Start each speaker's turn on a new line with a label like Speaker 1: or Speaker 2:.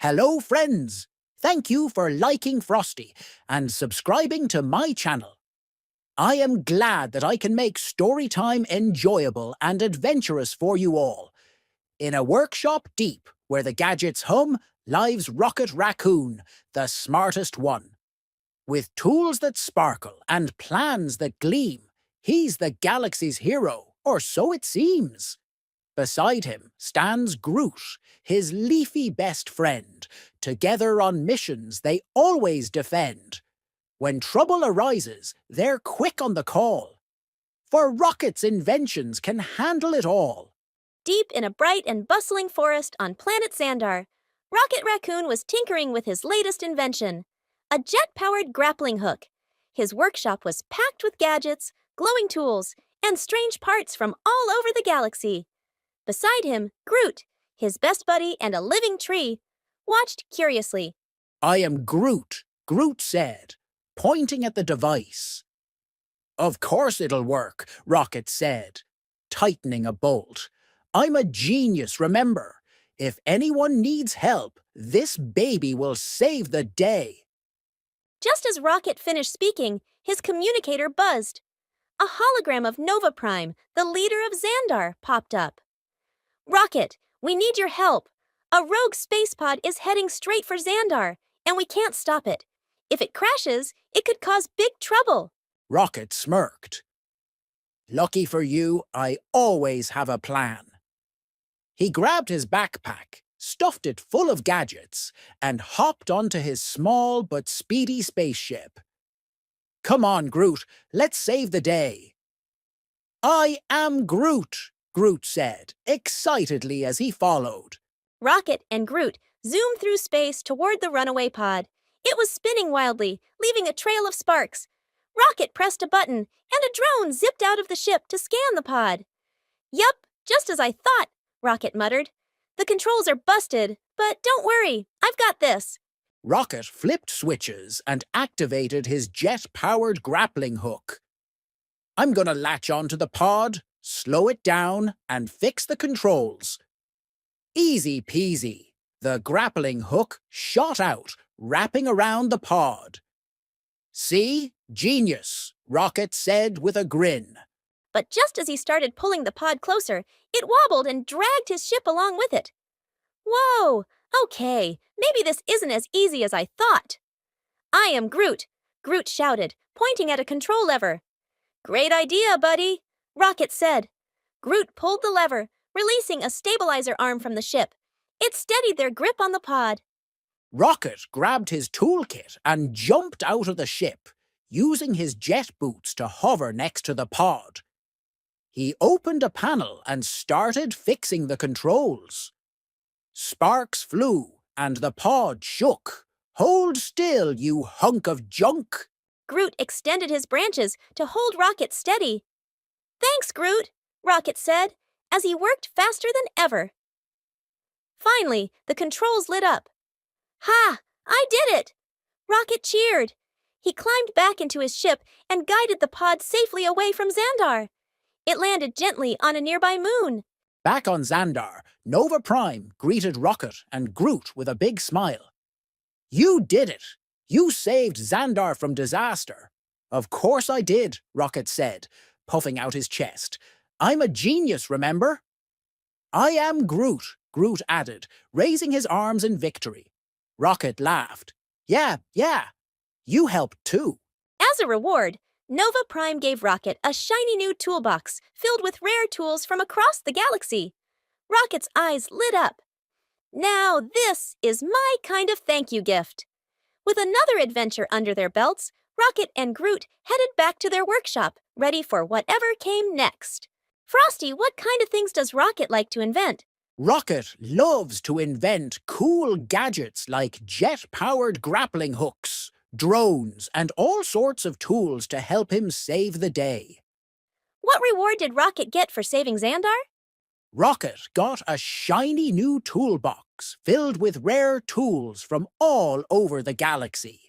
Speaker 1: Hello, friends! Thank you for liking Frosty and subscribing to my channel. I am glad that I can make Storytime enjoyable and adventurous for you all. In a workshop deep where the gadgets hum, lives Rocket Raccoon, the smartest one. With tools that sparkle and plans that gleam, he's the galaxy's hero, or so it seems. Beside him stands Groot, his leafy best friend. Together on missions they always defend. When trouble arises, they're quick on the call. For Rocket's inventions can handle it all.
Speaker 2: Deep in a bright and bustling forest on planet Xandar, Rocket Raccoon was tinkering with his latest invention, a jet-powered grappling hook. His workshop was packed with gadgets, glowing tools, and strange parts from all over the galaxy. Beside him, Groot, his best buddy and a living tree, watched curiously.
Speaker 1: "I am Groot," Groot said, pointing at the device. "Of course it'll work," Rocket said, tightening a bolt. "I'm a genius, remember. If anyone needs help, this baby will save the day."
Speaker 2: Just as Rocket finished speaking, his communicator buzzed. A hologram of Nova Prime, the leader of Xandar, popped up. "Rocket, we need your help. A rogue space pod is heading straight for Xandar, and we can't stop it. If it crashes, it could cause big trouble."
Speaker 1: Rocket smirked. "Lucky for you, I always have a plan." He grabbed his backpack, stuffed it full of gadgets, and hopped onto his small but speedy spaceship. "Come on, Groot, let's save the day." "I am Groot," Groot said, excitedly as he followed.
Speaker 2: Rocket and Groot zoomed through space toward the runaway pod. It was spinning wildly, leaving a trail of sparks. Rocket pressed a button, and a drone zipped out of the ship to scan the pod. "Yup, just as I thought," Rocket muttered. "The controls are busted, but don't worry, I've got this."
Speaker 1: Rocket flipped switches and activated his jet-powered grappling hook. "I'm gonna latch onto the pod, slow it down, and fix the controls." Easy peasy. The grappling hook shot out, wrapping around the pod. "See? Genius," Rocket said with a grin.
Speaker 2: But just as he started pulling the pod closer, it wobbled and dragged his ship along with it. "Whoa! Okay, maybe this isn't as easy as I thought." "I am Groot," Groot shouted, pointing at a control lever. "Great idea, buddy," Rocket said. Groot pulled the lever, releasing a stabilizer arm from the ship. It steadied their grip on the pod.
Speaker 1: Rocket grabbed his toolkit and jumped out of the ship, using his jet boots to hover next to the pod. He opened a panel and started fixing the controls. Sparks flew and the pod shook. "Hold still, you hunk of junk!"
Speaker 2: Groot extended his branches to hold Rocket steady. "Thanks, Groot," Rocket said, as he worked faster than ever. Finally, the controls lit up. "Ha! I did it!" Rocket cheered. He climbed back into his ship and guided the pod safely away from Xandar. It landed gently on a nearby moon.
Speaker 1: Back on Xandar, Nova Prime greeted Rocket and Groot with a big smile. "You did it! You saved Xandar from disaster." "Of course I did," Rocket said, puffing out his chest. "I'm a genius, remember?" "I am Groot," Groot added, raising his arms in victory. Rocket laughed. Yeah, you helped too."
Speaker 2: As a reward, Nova Prime gave Rocket a shiny new toolbox filled with rare tools from across the galaxy. Rocket's eyes lit up. "Now this is my kind of thank you gift." With another adventure under their belts, Rocket and Groot headed back to their workshop, ready for whatever came next. "Frosty, what kind of things does Rocket like to invent?"
Speaker 1: Rocket loves to invent cool gadgets like jet-powered grappling hooks, drones, and all sorts of tools to help him save the day.
Speaker 2: "What reward did Rocket get for saving Xandar?"
Speaker 1: Rocket got a shiny new toolbox filled with rare tools from all over the galaxy.